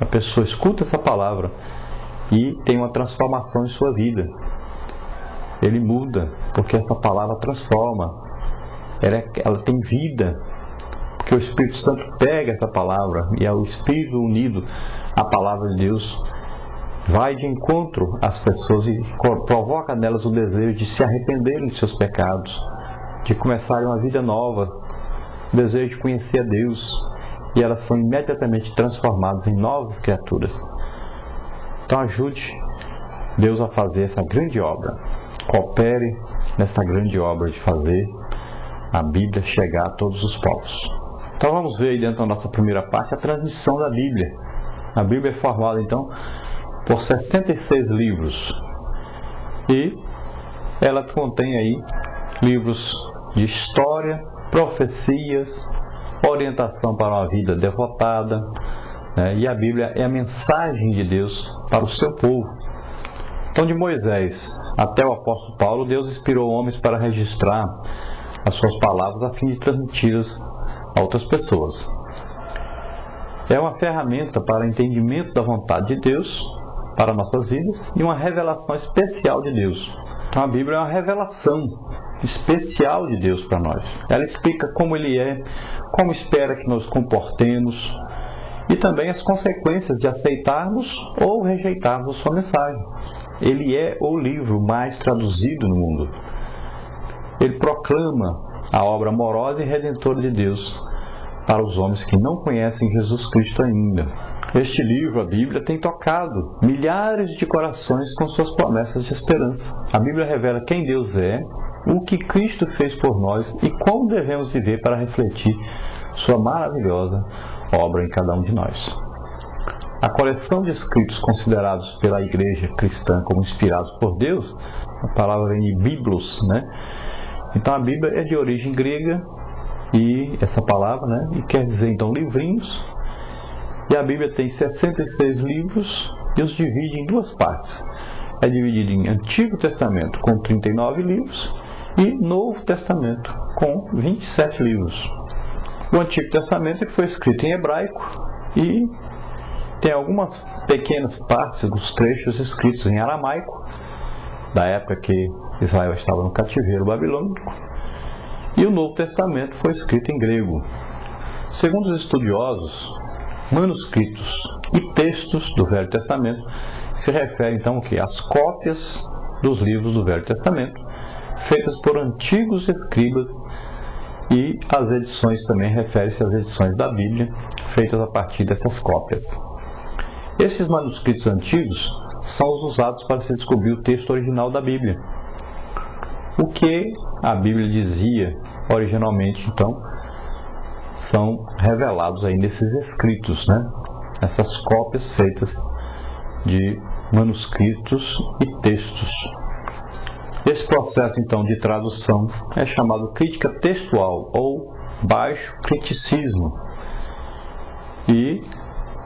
A pessoa escuta essa palavra e tem uma transformação em sua vida. Ele muda, porque essa palavra transforma. Ela tem vida, porque o Espírito Santo pega essa palavra e é o Espírito unido à palavra de Deus vai de encontro às pessoas e provoca nelas o desejo de se arrependerem de seus pecados, de começarem uma vida nova, o desejo de conhecer a Deus, e elas são imediatamente transformadas em novas criaturas. Então ajude Deus a fazer essa grande obra. Coopere nesta grande obra de fazer a Bíblia chegar a todos os povos. Então vamos ver aí dentro da nossa primeira parte a transmissão da Bíblia. A Bíblia é formada então por 66 livros e ela contém aí livros de história, profecias, orientação para uma vida devotada, né? E a Bíblia é a mensagem de Deus para o seu povo. Então, de Moisés até o apóstolo Paulo, Deus inspirou homens para registrar as suas palavras a fim de transmiti-las a outras pessoas. É uma ferramenta para entendimento da vontade de Deus para nossas vidas e uma revelação especial de Deus. Então a Bíblia é uma revelação especial de Deus para nós. Ela explica como Ele é, como espera que nos comportemos e também as consequências de aceitarmos ou rejeitarmos sua mensagem. Ele é o livro mais traduzido no mundo. Ele proclama a obra amorosa e redentora de Deus para os homens que não conhecem Jesus Cristo ainda. Este livro, a Bíblia, tem tocado milhares de corações com suas promessas de esperança. A Bíblia revela quem Deus é, o que Cristo fez por nós e como devemos viver para refletir sua maravilhosa obra em cada um de nós. A coleção de escritos considerados pela Igreja cristã como inspirados por Deus, a palavra vem de biblos, né? Então a Bíblia é de origem grega e essa palavra, né? E quer dizer então livrinhos. E a Bíblia tem 66 livros e os divide em duas partes. É dividido em Antigo Testamento com 39 livros e Novo Testamento com 27 livros. O Antigo Testamento foi escrito em hebraico e tem algumas pequenas partes dos trechos escritos em aramaico, da época que Israel estava no cativeiro babilônico. E o Novo Testamento foi escrito em grego. Segundo os estudiosos, manuscritos e textos do Velho Testamento se referem então às cópias dos livros do Velho Testamento, feitas por antigos escribas, e as edições também referem-se às edições da Bíblia, feitas a partir dessas cópias. Esses manuscritos antigos são os usados para se descobrir o texto original da Bíblia. O que a Bíblia dizia originalmente, então, são revelados aí nesses escritos, né? Essas cópias feitas de manuscritos e textos. Esse processo, então, de tradução é chamado crítica textual ou baixo criticismo. E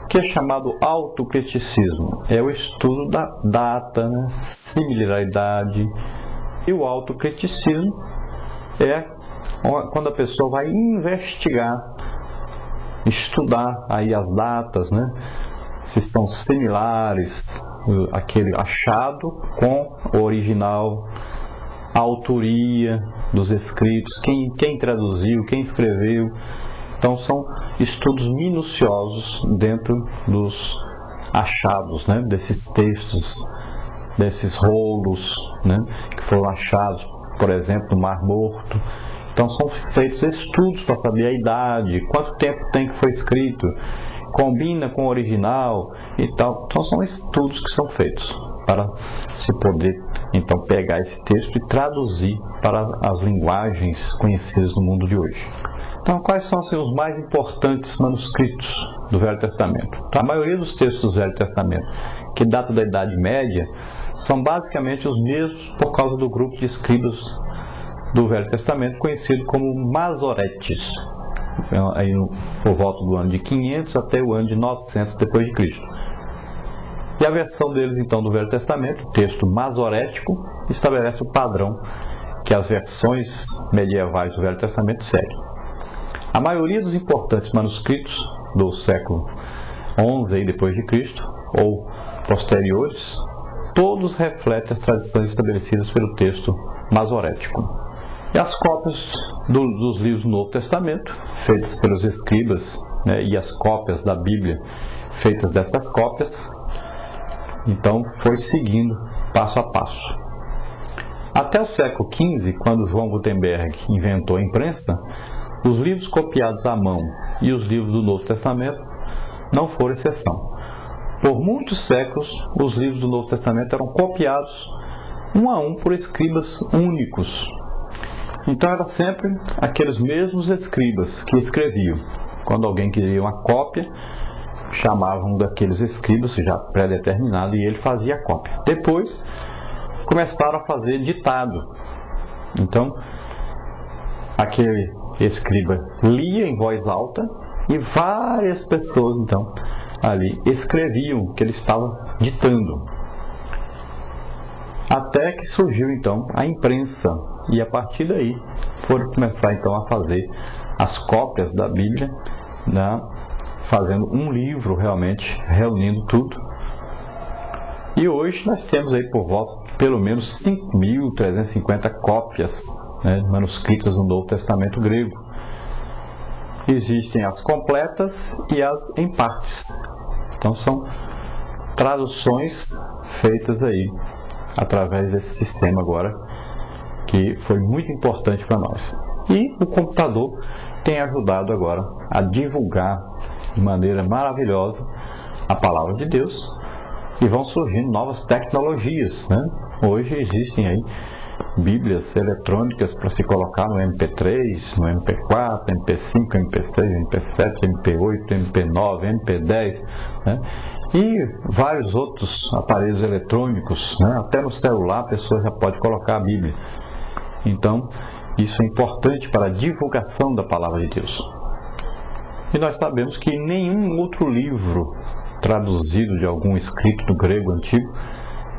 que é chamado autocriticismo. É o estudo da data, né? Similaridade. E o autocriticismo é quando a pessoa vai investigar, estudar aí as datas, né? Se são similares, aquele achado com o original, a autoria dos escritos, quem traduziu, quem escreveu. Então são estudos minuciosos dentro dos achados, né? Desses textos, desses rolos, né? Que foram achados, por exemplo, no Mar Morto. Então são feitos estudos para saber a idade, quanto tempo tem que foi escrito, combina com o original e tal. Então são estudos que são feitos para se poder então pegar esse texto e traduzir para as linguagens conhecidas no mundo de hoje. Então quais são assim, os mais importantes manuscritos do Velho Testamento? A maioria dos textos do Velho Testamento, que datam da Idade Média, são basicamente os mesmos por causa do grupo de escribas do Velho Testamento, conhecido como Masoretes, aí por volta do ano de 500 até o ano de 900 depois de Cristo. E a versão deles então do Velho Testamento, o texto masorético, estabelece o padrão que as versões medievais do Velho Testamento seguem. A maioria dos importantes manuscritos do século XI aí depois de Cristo, ou posteriores, todos refletem as tradições estabelecidas pelo texto masorético. E as cópias dos livros do Novo Testamento, feitas pelos escribas, né, e as cópias da Bíblia feitas dessas cópias, então foi seguindo passo a passo. Até o século XV, quando João Gutenberg inventou a imprensa, os livros copiados à mão e os livros do Novo Testamento não foram exceção. Por muitos séculos, os livros do Novo Testamento eram copiados um a um por escribas únicos. Então era sempre aqueles mesmos escribas que escreviam. Quando alguém queria uma cópia, chamavam daqueles escribas já pré-determinado e ele fazia a cópia. Depois começaram a fazer ditado. Então aquele escriba lia em voz alta e várias pessoas então ali escreviam o que ele estava ditando. Até que surgiu então a imprensa e a partir daí foram começar então a fazer as cópias da Bíblia, né, fazendo um livro realmente, reunindo tudo. E hoje nós temos aí por volta de pelo menos 5.350 cópias, né, manuscritas do Novo Testamento grego. Existem as completas e as em partes. Então são traduções feitas aí através desse sistema agora, que foi muito importante para nós. E o computador tem ajudado agora a divulgar de maneira maravilhosa a palavra de Deus, e vão surgindo novas tecnologias, né? Hoje existem aí bíblias eletrônicas para se colocar no MP3, no MP4, MP5, MP6, MP7, MP8, MP9, MP10, né? E vários outros aparelhos eletrônicos, né? Até no celular a pessoa já pode colocar a Bíblia. Então, isso é importante para a divulgação da palavra de Deus. E nós sabemos que nenhum outro livro traduzido de algum escrito do grego antigo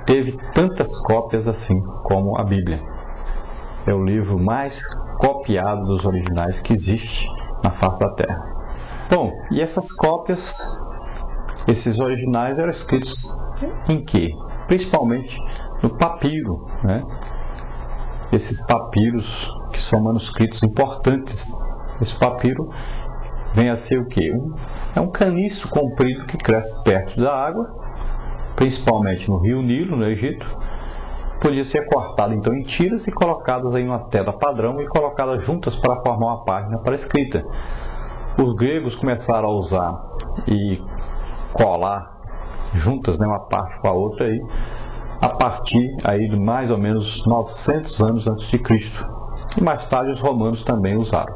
teve tantas cópias assim como a Bíblia. É o livro mais copiado dos originais que existe na face da Terra. Bom, e essas cópias, esses originais eram escritos em quê? Principalmente no papiro, né? Esses papiros que são manuscritos importantes. Esse papiro vem a ser o quê? É um caniço comprido que cresce perto da água, principalmente no rio Nilo, no Egito. Podia ser cortado então em tiras e colocadas em uma tela padrão e colocadas juntas para formar uma página para escrita. Os gregos começaram a usar e colar juntas, né, uma parte com a outra aí, a partir aí de mais ou menos 900 anos antes de Cristo. E mais tarde os romanos também usaram.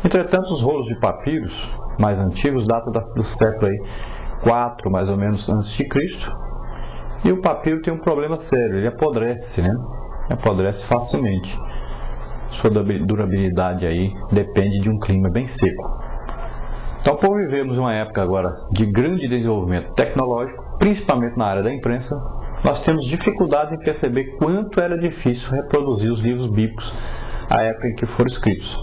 Entretanto, os rolos de papiros mais antigos datam do século aí 4 mais ou menos antes de Cristo. E o papiro tem um problema sério, ele apodrece, né? Apodrece facilmente. Sua durabilidade aí depende de um clima bem seco. Então, por vivermos uma época agora de grande desenvolvimento tecnológico, principalmente na área da imprensa, nós temos dificuldades em perceber quanto era difícil reproduzir os livros bíblicos à época em que foram escritos.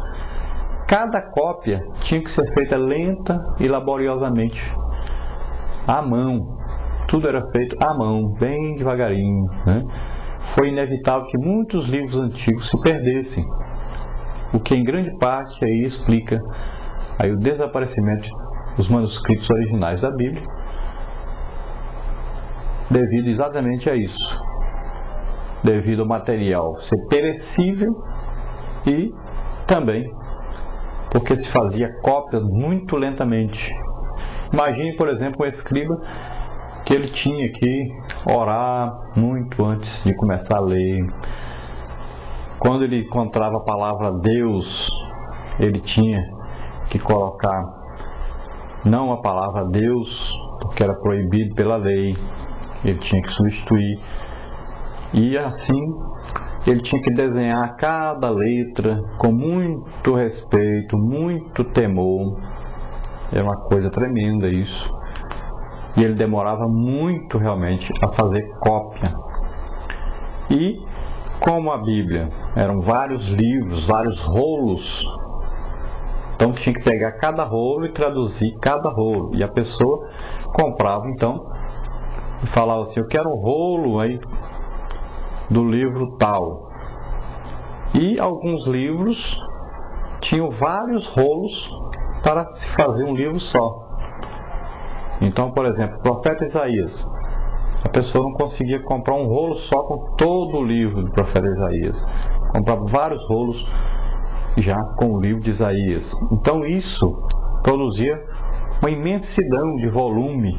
Cada cópia tinha que ser feita lenta e laboriosamente, à mão. Tudo era feito à mão, bem devagarinho, né? Foi inevitável que muitos livros antigos se perdessem, o que em grande parte aí explica aí o desaparecimento dos manuscritos originais da Bíblia, devido exatamente a isso, devido ao material ser perecível e também porque se fazia cópia muito lentamente. Imagine, por exemplo, um escriba que ele tinha que orar muito antes de começar a ler. Quando ele encontrava a palavra Deus, ele tinha que colocar não a palavra Deus, porque era proibido pela lei, ele tinha que substituir. E assim, ele tinha que desenhar cada letra com muito respeito, muito temor. Era uma coisa tremenda isso. E ele demorava muito realmente a fazer cópia. E como a Bíblia eram vários livros, vários rolos, Então tinha que pegar cada rolo e traduzir cada rolo. E a pessoa comprava então e falava assim: eu quero um rolo aí do livro tal. E alguns livros tinham vários rolos para se fazer um livro só. Então, por exemplo, o profeta Isaías, a pessoa não conseguia comprar um rolo só com todo o livro do profeta Isaías, comprava vários rolos já com o livro de Isaías. Então isso produzia uma imensidão de volume